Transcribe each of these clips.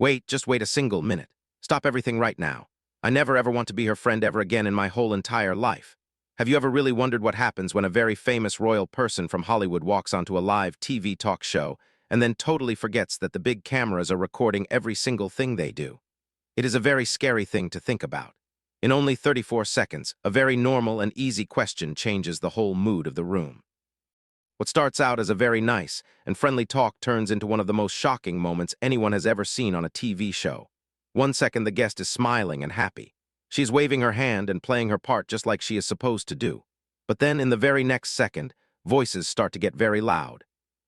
Wait, just wait a single minute. Stop everything right now. I never ever want to be her friend ever again in my whole entire life. Have you ever really wondered what happens when a very famous royal person from Hollywood walks onto a live TV talk show and then totally forgets that the big cameras are recording every single thing they do? It is a very scary thing to think about. In only 34 seconds, a very normal and easy question changes the whole mood of the room. What starts out as a very nice and friendly talk turns into one of the most shocking moments anyone has ever seen on a TV show. 1 second the guest is smiling and happy. She's waving her hand and playing her part just like she is supposed to do. But then in the very next second, voices start to get very loud.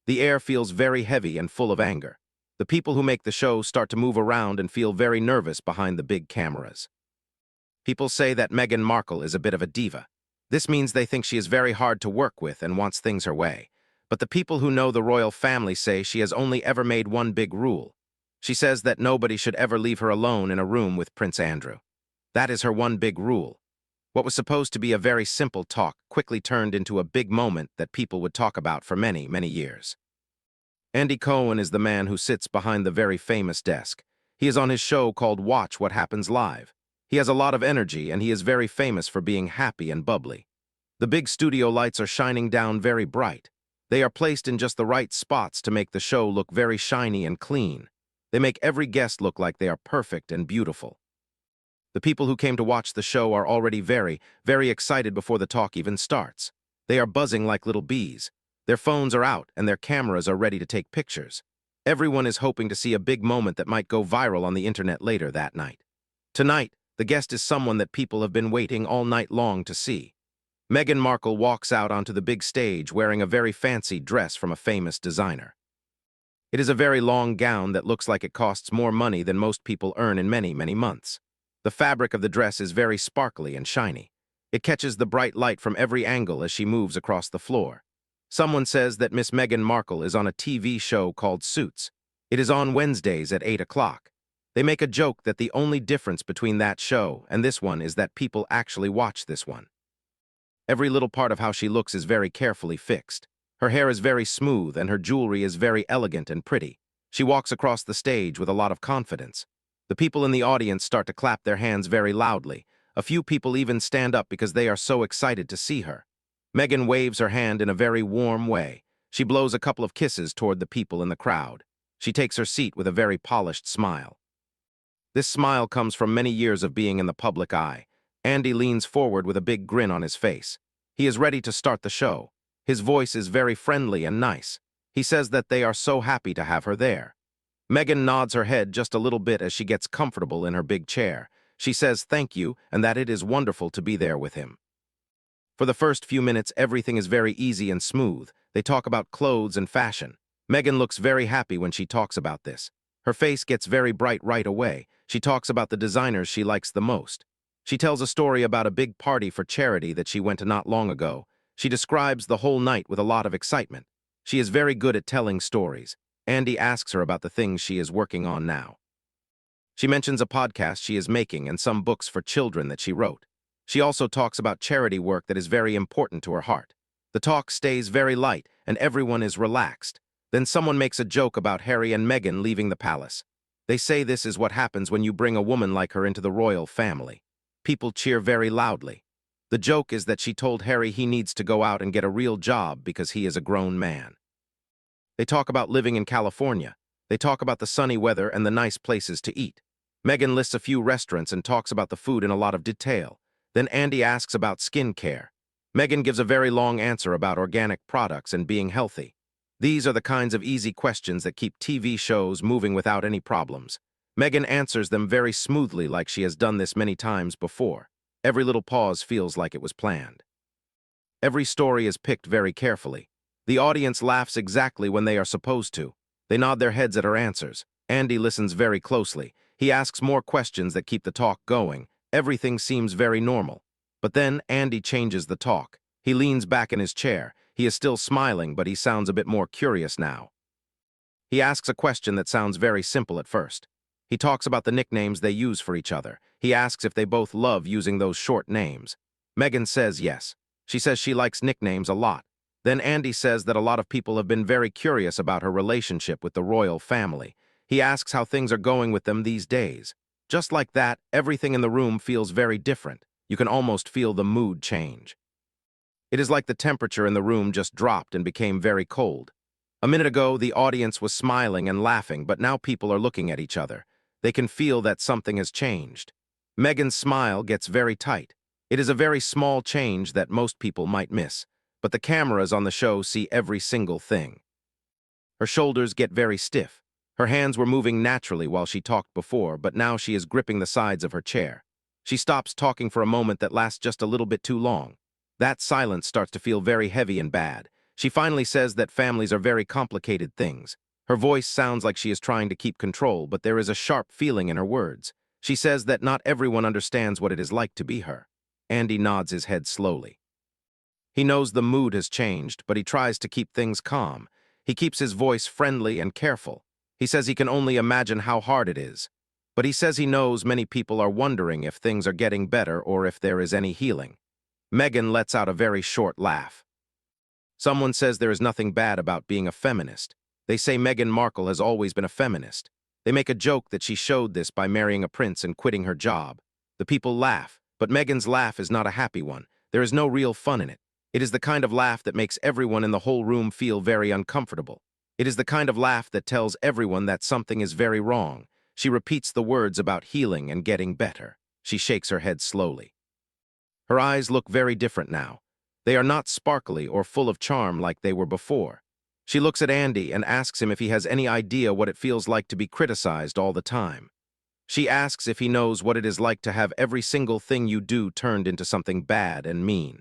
The air feels very heavy and full of anger. The people who make the show start to move around and feel very nervous behind the big cameras. People say that Meghan Markle is a bit of a diva. This means they think she is very hard to work with and wants things her way. But the people who know the royal family say she has only ever made one big rule. She says that nobody should ever leave her alone in a room with Prince Andrew. That is her one big rule. What was supposed to be a very simple talk quickly turned into a big moment that people would talk about for many, many years. Andy Cohen is the man who sits behind the very famous desk. He is on his show called Watch What Happens Live. He has a lot of energy and he is very famous for being happy and bubbly. The big studio lights are shining down very bright. They are placed in just the right spots to make the show look very shiny and clean. They make every guest look like they are perfect and beautiful. The people who came to watch the show are already very, very excited before the talk even starts. They are buzzing like little bees. Their phones are out and their cameras are ready to take pictures. Everyone is hoping to see a big moment that might go viral on the internet later that night. Tonight, the guest is someone that people have been waiting all night long to see. Meghan Markle walks out onto the big stage wearing a very fancy dress from a famous designer. It is a very long gown that looks like it costs more money than most people earn in many, many months. The fabric of the dress is very sparkly and shiny. It catches the bright light from every angle as she moves across the floor. Someone says that Miss Meghan Markle is on a TV show called Suits. It is on Wednesdays at 8 o'clock. They make a joke that the only difference between that show and this one is that people actually watch this one. Every little part of how she looks is very carefully fixed. Her hair is very smooth and her jewelry is very elegant and pretty. She walks across the stage with a lot of confidence. The people in the audience start to clap their hands very loudly. A few people even stand up because they are so excited to see her. Meghan waves her hand in a very warm way. She blows a couple of kisses toward the people in the crowd. She takes her seat with a very polished smile. This smile comes from many years of being in the public eye. Andy leans forward with a big grin on his face. He is ready to start the show. His voice is very friendly and nice. He says that they are so happy to have her there. Meghan nods her head just a little bit as she gets comfortable in her big chair. She says thank you and that it is wonderful to be there with him. For the first few minutes, everything is very easy and smooth. They talk about clothes and fashion. Meghan looks very happy when she talks about this. Her face gets very bright right away. She talks about the designers she likes the most. She tells a story about a big party for charity that she went to not long ago. She describes the whole night with a lot of excitement. She is very good at telling stories. Andy asks her about the things she is working on now. She mentions a podcast she is making and some books for children that she wrote. She also talks about charity work that is very important to her heart. The talk stays very light and everyone is relaxed. Then someone makes a joke about Harry and Meghan leaving the palace. They say this is what happens when you bring a woman like her into the royal family. People cheer very loudly. The joke is that she told Harry he needs to go out and get a real job because he is a grown man. They talk about living in California. They talk about the sunny weather and the nice places to eat. Meghan lists a few restaurants and talks about the food in a lot of detail. Then Andy asks about skincare. Meghan gives a very long answer about organic products and being healthy. These are the kinds of easy questions that keep TV shows moving without any problems. Meghan answers them very smoothly like she has done this many times before. Every little pause feels like it was planned. Every story is picked very carefully. The audience laughs exactly when they are supposed to. They nod their heads at her answers. Andy listens very closely. He asks more questions that keep the talk going. Everything seems very normal. But then Andy changes the talk. He leans back in his chair. He is still smiling, but he sounds a bit more curious now. He asks a question that sounds very simple at first. He talks about the nicknames they use for each other. He asks if they both love using those short names. Meghan says yes. She says she likes nicknames a lot. Then Andy says that a lot of people have been very curious about her relationship with the royal family. He asks how things are going with them these days. Just like that, everything in the room feels very different. You can almost feel the mood change. It is like the temperature in the room just dropped and became very cold. A minute ago, the audience was smiling and laughing, but now people are looking at each other. They can feel that something has changed. Meghan's smile gets very tight. It is a very small change that most people might miss, but the cameras on the show see every single thing. Her shoulders get very stiff. Her hands were moving naturally while she talked before, but now she is gripping the sides of her chair. She stops talking for a moment that lasts just a little bit too long. That silence starts to feel very heavy and bad. She finally says that families are very complicated things. Her voice sounds like she is trying to keep control, but there is a sharp feeling in her words. She says that not everyone understands what it is like to be her. Andy nods his head slowly. He knows the mood has changed, but he tries to keep things calm. He keeps his voice friendly and careful. He says he can only imagine how hard it is. But he says he knows many people are wondering if things are getting better or if there is any healing. Meghan lets out a very short laugh. Someone says there is nothing bad about being a feminist. They say Meghan Markle has always been a feminist. They make a joke that she showed this by marrying a prince and quitting her job. The people laugh, but Meghan's laugh is not a happy one. There is no real fun in it. It is the kind of laugh that makes everyone in the whole room feel very uncomfortable. It is the kind of laugh that tells everyone that something is very wrong. She repeats the words about healing and getting better. She shakes her head slowly. Her eyes look very different now. They are not sparkly or full of charm like they were before. She looks at Andy and asks him if he has any idea what it feels like to be criticized all the time. She asks if he knows what it is like to have every single thing you do turned into something bad and mean.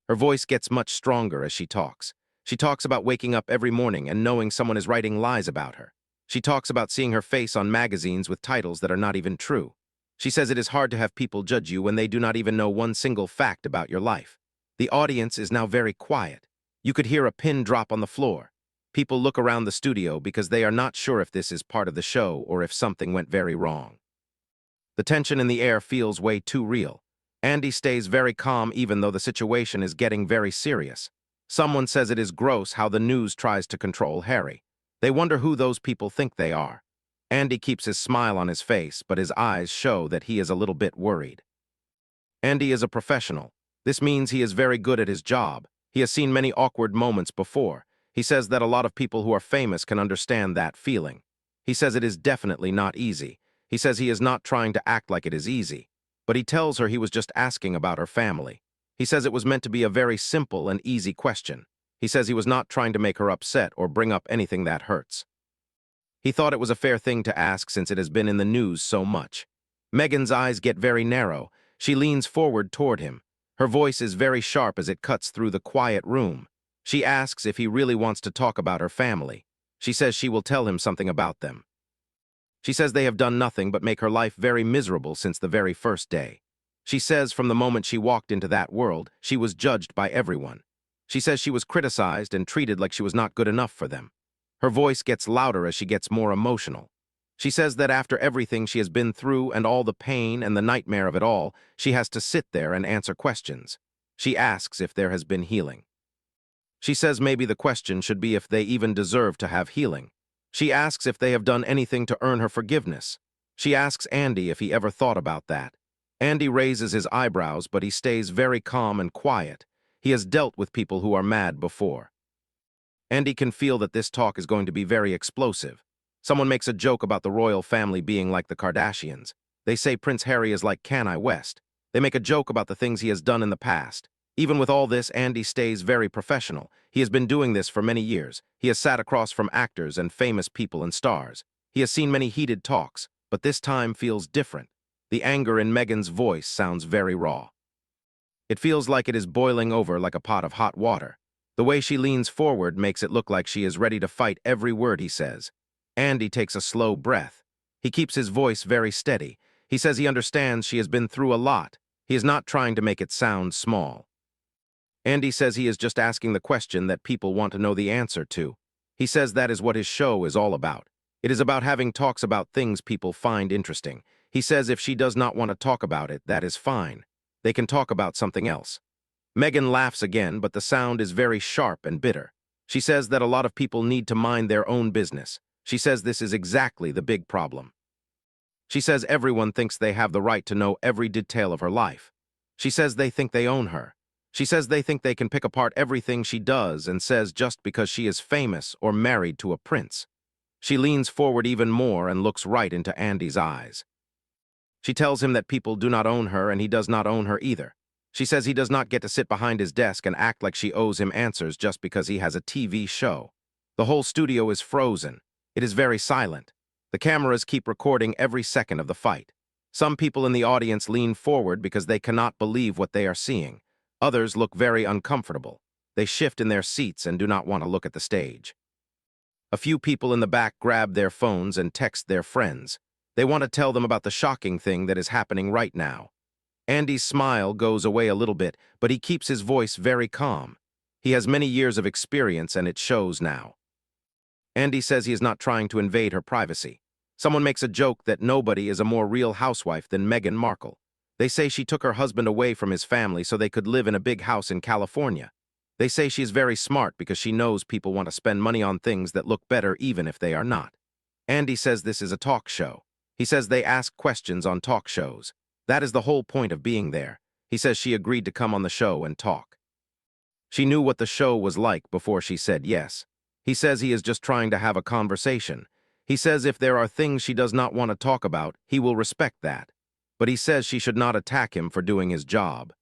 Her voice gets much stronger as she talks. She talks about waking up every morning and knowing someone is writing lies about her. She talks about seeing her face on magazines with titles that are not even true. She says it is hard to have people judge you when they do not even know one single fact about your life. The audience is now very quiet. You could hear a pin drop on the floor. People look around the studio because they are not sure if this is part of the show or if something went very wrong. The tension in the air feels way too real. Andy stays very calm even though the situation is getting very serious. Someone says it is gross how the news tries to control Harry. They wonder who those people think they are. Andy keeps his smile on his face, but his eyes show that he is a little bit worried. Andy is a professional. This means he is very good at his job. He has seen many awkward moments before. He says that a lot of people who are famous can understand that feeling. He says it is definitely not easy. He says he is not trying to act like it is easy. But he tells her he was just asking about her family. He says it was meant to be a very simple and easy question. He says he was not trying to make her upset or bring up anything that hurts. He thought it was a fair thing to ask since it has been in the news so much. Meghan's eyes get very narrow. She leans forward toward him. Her voice is very sharp as it cuts through the quiet room. She asks if he really wants to talk about her family. She says she will tell him something about them. She says they have done nothing but make her life very miserable since the very first day. She says from the moment she walked into that world, she was judged by everyone. She says she was criticized and treated like she was not good enough for them. Her voice gets louder as she gets more emotional. She says that after everything she has been through and all the pain and the nightmare of it all, she has to sit there and answer questions. She asks if there has been healing. She says maybe the question should be if they even deserve to have healing. She asks if they have done anything to earn her forgiveness. She asks Andy if he ever thought about that. Andy raises his eyebrows, but he stays very calm and quiet. He has dealt with people who are mad before. Andy can feel that this talk is going to be very explosive. Someone makes a joke about the royal family being like the Kardashians. They say Prince Harry is like Kanye West. They make a joke about the things he has done in the past. Even with all this, Andy stays very professional. He has been doing this for many years. He has sat across from actors and famous people and stars. He has seen many heated talks, but this time feels different. The anger in Meghan's voice sounds very raw. It feels like it is boiling over like a pot of hot water. The way she leans forward makes it look like she is ready to fight every word he says. Andy takes a slow breath. He keeps his voice very steady. He says he understands she has been through a lot. He is not trying to make it sound small. Andy says he is just asking the question that people want to know the answer to. He says that is what his show is all about. It is about having talks about things people find interesting. He says if she does not want to talk about it, that is fine. They can talk about something else. Meghan laughs again, but the sound is very sharp and bitter. She says that a lot of people need to mind their own business. She says this is exactly the big problem. She says everyone thinks they have the right to know every detail of her life. She says they think they own her. She says they think they can pick apart everything she does and says just because she is famous or married to a prince. She leans forward even more and looks right into Andy's eyes. She tells him that people do not own her and he does not own her either. She says he does not get to sit behind his desk and act like she owes him answers just because he has a TV show. The whole studio is frozen. It is very silent. The cameras keep recording every second of the fight. Some people in the audience lean forward because they cannot believe what they are seeing. Others look very uncomfortable. They shift in their seats and do not want to look at the stage. A few people in the back grab their phones and text their friends. They want to tell them about the shocking thing that is happening right now. Andy's smile goes away a little bit, but he keeps his voice very calm. He has many years of experience and it shows now. Andy says he is not trying to invade her privacy. Someone makes a joke that nobody is a more real housewife than Meghan Markle. They say she took her husband away from his family so they could live in a big house in California. They say she is very smart because she knows people want to spend money on things that look better even if they are not. Andy says this is a talk show. He says they ask questions on talk shows. That is the whole point of being there. He says she agreed to come on the show and talk. She knew what the show was like before she said yes. He says he is just trying to have a conversation. He says if there are things she does not want to talk about, he will respect that. But he says she should not attack him for doing his job.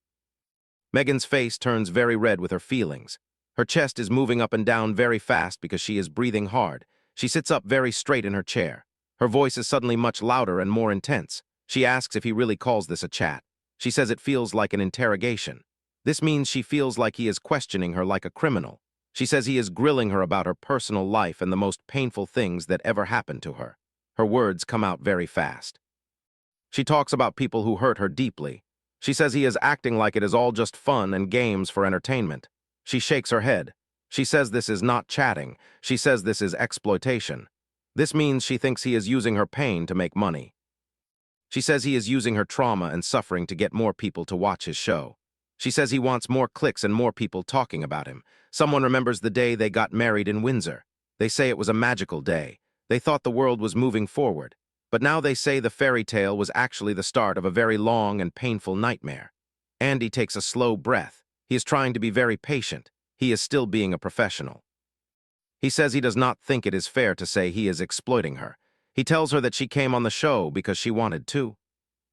Meghan's face turns very red with her feelings. Her chest is moving up and down very fast because she is breathing hard. She sits up very straight in her chair. Her voice is suddenly much louder and more intense. She asks if he really calls this a chat. She says it feels like an interrogation. This means she feels like he is questioning her like a criminal. She says he is grilling her about her personal life and the most painful things that ever happened to her. Her words come out very fast. She talks about people who hurt her deeply. She says he is acting like it is all just fun and games for entertainment. She shakes her head. She says this is not chatting. She says this is exploitation. This means she thinks he is using her pain to make money. She says he is using her trauma and suffering to get more people to watch his show. She says he wants more clicks and more people talking about him. Someone remembers the day they got married in Windsor. They say it was a magical day. They thought the world was moving forward. But now they say the fairy tale was actually the start of a very long and painful nightmare. Andy takes a slow breath. He is trying to be very patient. He is still being a professional. He says he does not think it is fair to say he is exploiting her. He tells her that she came on the show because she wanted to.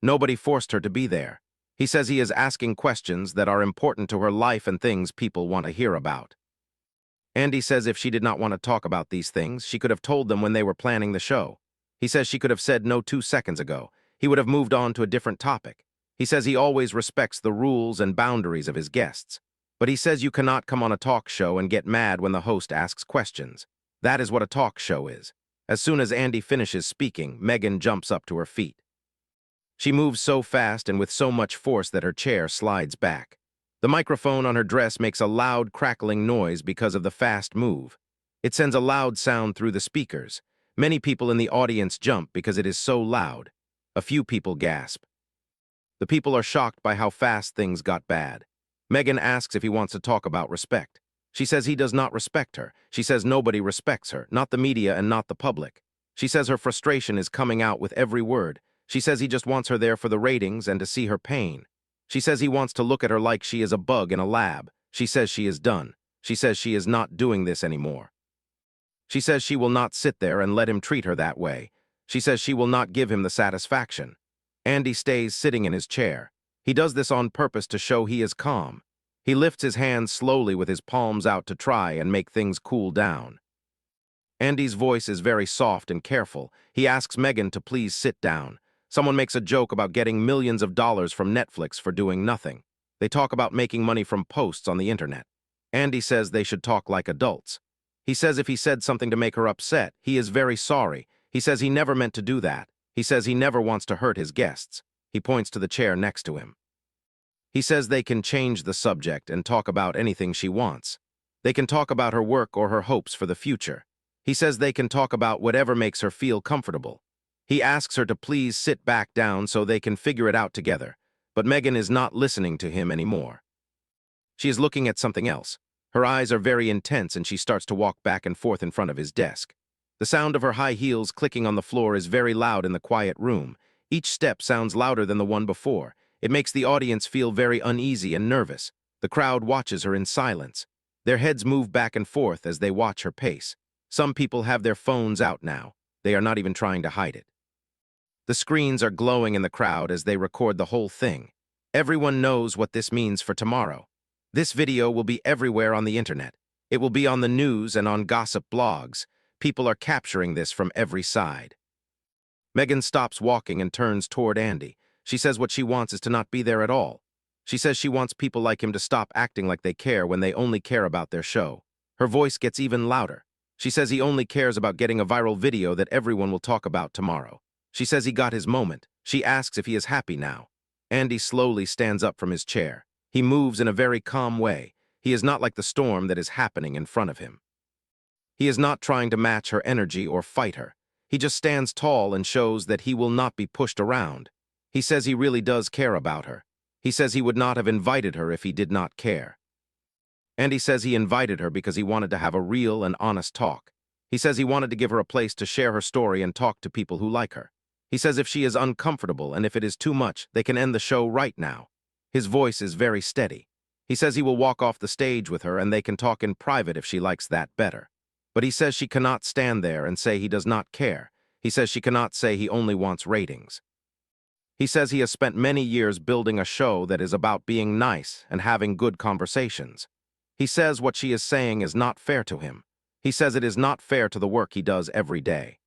Nobody forced her to be there. He says he is asking questions that are important to her life and things people want to hear about. Andy says if she did not want to talk about these things, she could have told them when they were planning the show. He says she could have said no 2 seconds ago. He would have moved on to a different topic. He says he always respects the rules and boundaries of his guests. But he says you cannot come on a talk show and get mad when the host asks questions. That is what a talk show is. As soon as Andy finishes speaking, Meghan jumps up to her feet. She moves so fast and with so much force that her chair slides back. The microphone on her dress makes a loud crackling noise because of the fast move. It sends a loud sound through the speakers. Many people in the audience jump because it is so loud. A few people gasp. The people are shocked by how fast things got bad. Meghan asks if he wants to talk about respect. She says he does not respect her. She says nobody respects her, not the media and not the public. She says her frustration is coming out with every word. She says he just wants her there for the ratings and to see her pain. She says he wants to look at her like she is a bug in a lab. She says she is done. She says she is not doing this anymore. She says she will not sit there and let him treat her that way. She says she will not give him the satisfaction. Andy stays sitting in his chair. He does this on purpose to show he is calm. He lifts his hands slowly with his palms out to try and make things cool down. Andy's voice is very soft and careful. He asks Meghan to please sit down. Someone makes a joke about getting millions of dollars from Netflix for doing nothing. They talk about making money from posts on the internet. Andy says they should talk like adults. He says if he said something to make her upset, he is very sorry. He says he never meant to do that. He says he never wants to hurt his guests. He points to the chair next to him. He says they can change the subject and talk about anything she wants. They can talk about her work or her hopes for the future. He says they can talk about whatever makes her feel comfortable. He asks her to please sit back down so they can figure it out together, but Meghan is not listening to him anymore. She is looking at something else. Her eyes are very intense and she starts to walk back and forth in front of his desk. The sound of her high heels clicking on the floor is very loud in the quiet room. Each step sounds louder than the one before. It makes the audience feel very uneasy and nervous. The crowd watches her in silence. Their heads move back and forth as they watch her pace. Some people have their phones out now. They are not even trying to hide it. The screens are glowing in the crowd as they record the whole thing. Everyone knows what this means for tomorrow. This video will be everywhere on the internet. It will be on the news and on gossip blogs. People are capturing this from every side. Meghan stops walking and turns toward Andy. She says what she wants is to not be there at all. She says she wants people like him to stop acting like they care when they only care about their show. Her voice gets even louder. She says he only cares about getting a viral video that everyone will talk about tomorrow. She says he got his moment. She asks if he is happy now. Andy slowly stands up from his chair. He moves in a very calm way. He is not like the storm that is happening in front of him. He is not trying to match her energy or fight her. He just stands tall and shows that he will not be pushed around. He says he really does care about her. He says he would not have invited her if he did not care. And he says he invited her because he wanted to have a real and honest talk. He says he wanted to give her a place to share her story and talk to people who like her. He says if she is uncomfortable and if it is too much, they can end the show right now. His voice is very steady. He says he will walk off the stage with her and they can talk in private if she likes that better. But he says she cannot stand there and say he does not care. He says she cannot say he only wants ratings. He says he has spent many years building a show that is about being nice and having good conversations. He says what she is saying is not fair to him. He says it is not fair to the work he does every day.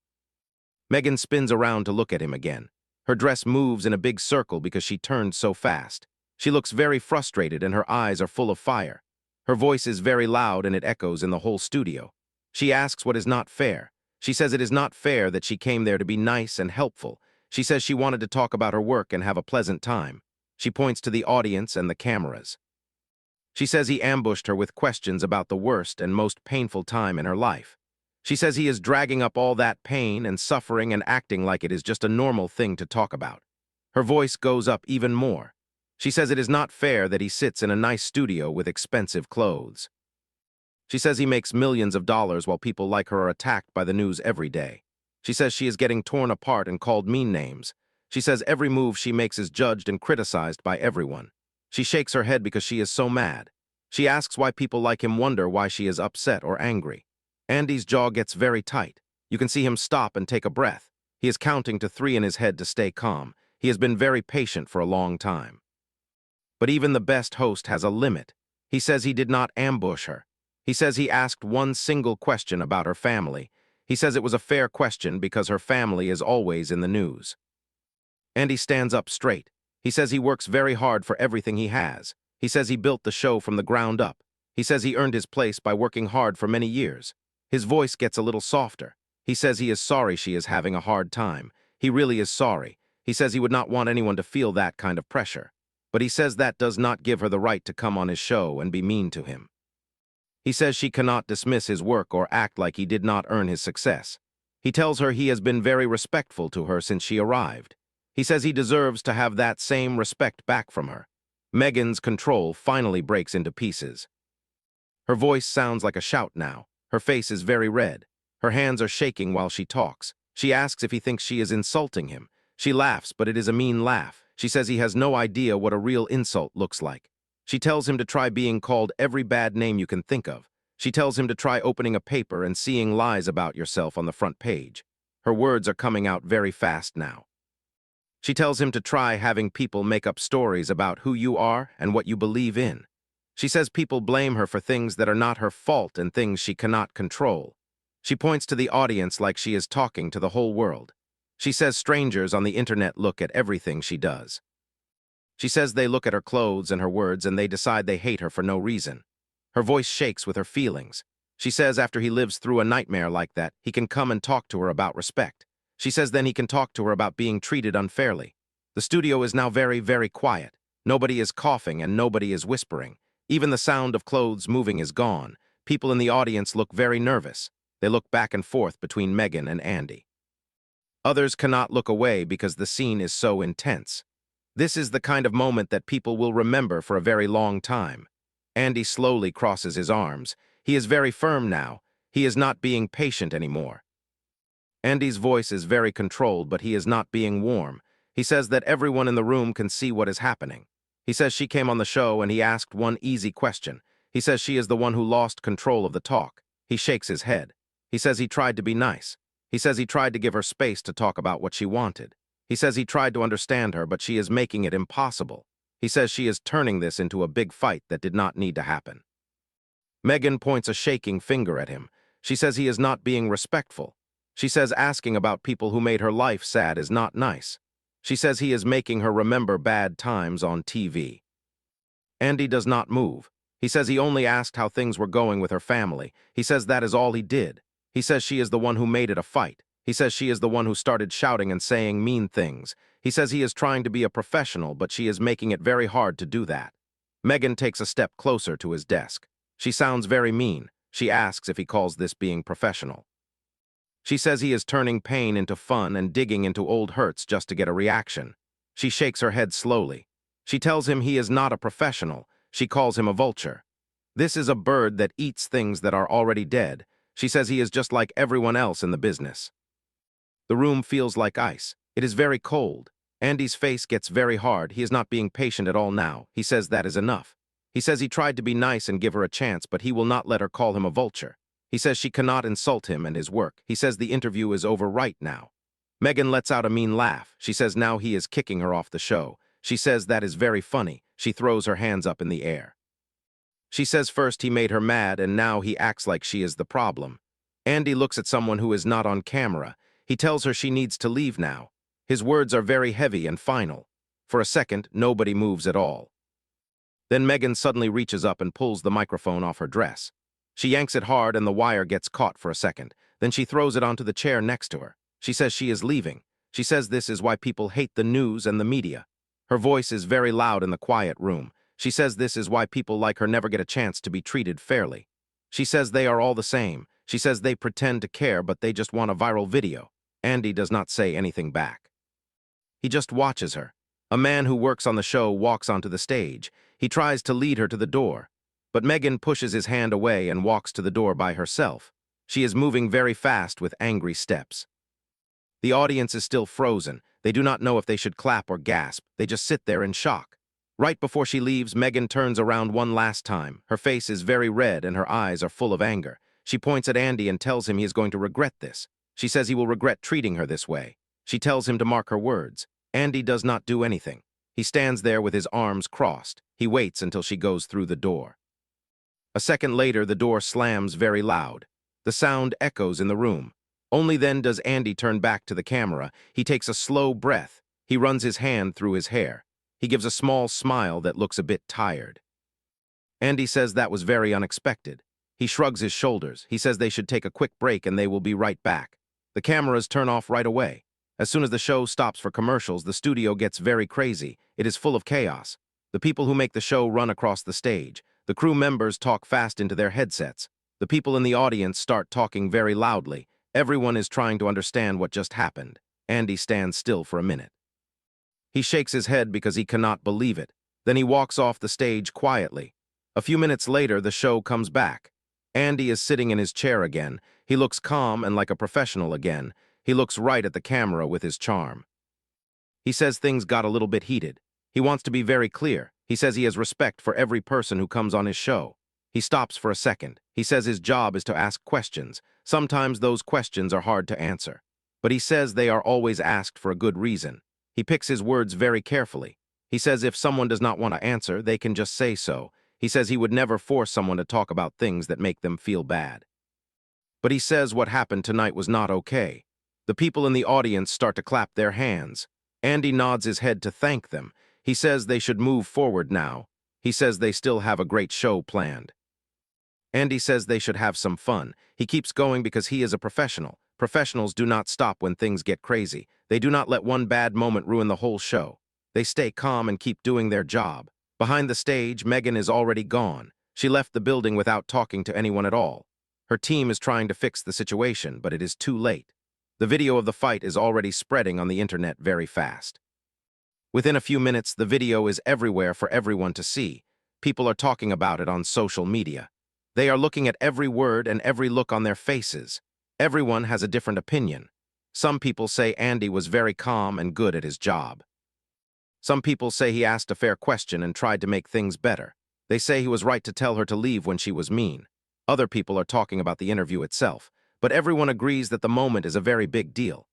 Meghan spins around to look at him again. Her dress moves in a big circle because she turned so fast. She looks very frustrated and her eyes are full of fire. Her voice is very loud and it echoes in the whole studio. She asks what is not fair. She says it is not fair that she came there to be nice and helpful. She says she wanted to talk about her work and have a pleasant time. She points to the audience and the cameras. She says he ambushed her with questions about the worst and most painful time in her life. She says he is dragging up all that pain and suffering and acting like it is just a normal thing to talk about. Her voice goes up even more. She says it is not fair that he sits in a nice studio with expensive clothes. She says he makes millions of dollars while people like her are attacked by the news every day. She says she is getting torn apart and called mean names. She says every move she makes is judged and criticized by everyone. She shakes her head because she is so mad. She asks why people like him wonder why she is upset or angry. Andy's jaw gets very tight. You can see him stop and take a breath. He is counting to 3 in his head to stay calm. He has been very patient for a long time. But even the best host has a limit. He says he did not ambush her. He says he asked one single question about her family. He says it was a fair question because her family is always in the news. Andy stands up straight. He says he works very hard for everything he has. He says he built the show from the ground up. He says he earned his place by working hard for many years. His voice gets a little softer. He says he is sorry she is having a hard time. He really is sorry. He says he would not want anyone to feel that kind of pressure. But he says that does not give her the right to come on his show and be mean to him. He says she cannot dismiss his work or act like he did not earn his success. He tells her he has been very respectful to her since she arrived. He says he deserves to have that same respect back from her. Meghan's control finally breaks into pieces. Her voice sounds like a shout now. Her face is very red. Her hands are shaking while she talks. She asks if he thinks she is insulting him. She laughs, but it is a mean laugh. She says he has no idea what a real insult looks like. She tells him to try being called every bad name you can think of. She tells him to try opening a paper and seeing lies about yourself on the front page. Her words are coming out very fast now. She tells him to try having people make up stories about who you are and what you believe in. She says people blame her for things that are not her fault and things she cannot control. She points to the audience like she is talking to the whole world. She says strangers on the internet look at everything she does. She says they look at her clothes and her words and they decide they hate her for no reason. Her voice shakes with her feelings. She says after he lives through a nightmare like that, he can come and talk to her about respect. She says then he can talk to her about being treated unfairly. The studio is now very, very quiet. Nobody is coughing and nobody is whispering. Even the sound of clothes moving is gone. People in the audience look very nervous. They look back and forth between Meghan and Andy. Others cannot look away because the scene is so intense. This is the kind of moment that people will remember for a very long time. Andy slowly crosses his arms. He is very firm now. He is not being patient anymore. Andy's voice is very controlled, but he is not being warm. He says that everyone in the room can see what is happening. He says she came on the show and he asked one easy question. He says she is the one who lost control of the talk. He shakes his head. He says he tried to be nice. He says he tried to give her space to talk about what she wanted. He says he tried to understand her, but she is making it impossible. He says she is turning this into a big fight that did not need to happen. Meghan points a shaking finger at him. She says he is not being respectful. She says asking about people who made her life sad is not nice. She says he is making her remember bad times on TV. Andy does not move. He says he only asked how things were going with her family. He says that is all he did. He says she is the one who made it a fight. He says she is the one who started shouting and saying mean things. He says he is trying to be a professional, but she is making it very hard to do that. Meghan takes a step closer to his desk. She sounds very mean. She asks if he calls this being professional. She says he is turning pain into fun and digging into old hurts just to get a reaction. She shakes her head slowly. She tells him he is not a professional. She calls him a vulture. This is a bird that eats things that are already dead. She says he is just like everyone else in the business. The room feels like ice. It is very cold. Andy's face gets very hard. He is not being patient at all now. He says that is enough. He says he tried to be nice and give her a chance, but he will not let her call him a vulture. He says she cannot insult him and his work. He says the interview is over right now. Meghan lets out a mean laugh. She says now he is kicking her off the show. She says that is very funny. She throws her hands up in the air. She says first he made her mad and now he acts like she is the problem. Andy looks at someone who is not on camera. He tells her she needs to leave now. His words are very heavy and final. For a second, nobody moves at all. Then Meghan suddenly reaches up and pulls the microphone off her dress. She yanks it hard and the wire gets caught for a second. Then she throws it onto the chair next to her. She says she is leaving. She says this is why people hate the news and the media. Her voice is very loud in the quiet room. She says this is why people like her never get a chance to be treated fairly. She says they are all the same. She says they pretend to care, but they just want a viral video. Andy does not say anything back. He just watches her. A man who works on the show walks onto the stage. He tries to lead her to the door. But Meghan pushes his hand away and walks to the door by herself. She is moving very fast with angry steps. The audience is still frozen. They do not know if they should clap or gasp. They just sit there in shock. Right before she leaves, Meghan turns around one last time. Her face is very red and her eyes are full of anger. She points at Andy and tells him he is going to regret this. She says he will regret treating her this way. She tells him to mark her words. Andy does not do anything. He stands there with his arms crossed. He waits until she goes through the door. A second later, the door slams very loud. The sound echoes in the room. Only then does Andy turn back to the camera. He takes a slow breath. He runs his hand through his hair. He gives a small smile that looks a bit tired. Andy says that was very unexpected. He shrugs his shoulders. He says they should take a quick break and they will be right back. The cameras turn off right away. As soon as the show stops for commercials, the studio gets very crazy. It is full of chaos. The people who make the show run across the stage. The crew members talk fast into their headsets. The people in the audience start talking very loudly. Everyone is trying to understand what just happened. Andy stands still for a minute. He shakes his head because he cannot believe it. Then he walks off the stage quietly. A few minutes later, the show comes back. Andy is sitting in his chair again. He looks calm and like a professional again. He looks right at the camera with his charm. He says things got a little bit heated. He wants to be very clear. He says he has respect for every person who comes on his show. He stops for a second. He says his job is to ask questions. Sometimes those questions are hard to answer. But he says they are always asked for a good reason. He picks his words very carefully. He says if someone does not want to answer, they can just say so. He says he would never force someone to talk about things that make them feel bad. But he says what happened tonight was not okay. The people in the audience start to clap their hands. Andy nods his head to thank them. He says they should move forward now. He says they still have a great show planned. Andy says they should have some fun. He keeps going because he is a professional. Professionals do not stop when things get crazy. They do not let one bad moment ruin the whole show. They stay calm and keep doing their job. Behind the stage, Meghan is already gone. She left the building without talking to anyone at all. Her team is trying to fix the situation, but it is too late. The video of the fight is already spreading on the internet very fast. Within a few minutes, the video is everywhere for everyone to see. People are talking about it on social media. They are looking at every word and every look on their faces. Everyone has a different opinion. Some people say Andy was very calm and good at his job. Some people say he asked a fair question and tried to make things better. They say he was right to tell her to leave when she was mean. Other people are talking about the interview itself, but everyone agrees that the moment is a very big deal.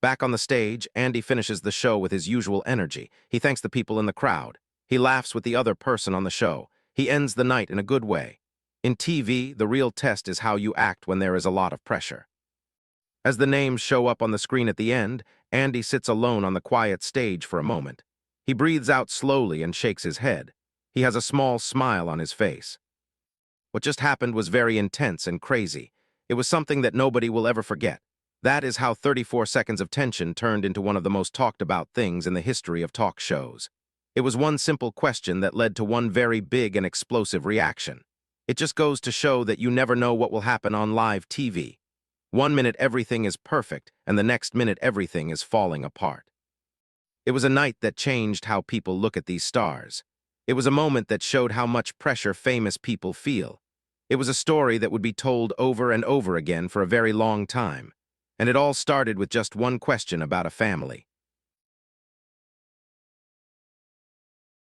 Back on the stage, Andy finishes the show with his usual energy. He thanks the people in the crowd. He laughs with the other person on the show. He ends the night in a good way. In TV, the real test is how you act when there is a lot of pressure. As the names show up on the screen at the end, Andy sits alone on the quiet stage for a moment. He breathes out slowly and shakes his head. He has a small smile on his face. What just happened was very intense and crazy. It was something that nobody will ever forget. That is how 34 seconds of tension turned into one of the most talked about things in the history of talk shows. It was one simple question that led to one very big and explosive reaction. It just goes to show that you never know what will happen on live TV. 1 minute everything is perfect, and the next minute everything is falling apart. It was a night that changed how people look at these stars. It was a moment that showed how much pressure famous people feel. It was a story that would be told over and over again for a very long time. And it all started with just one question about a family.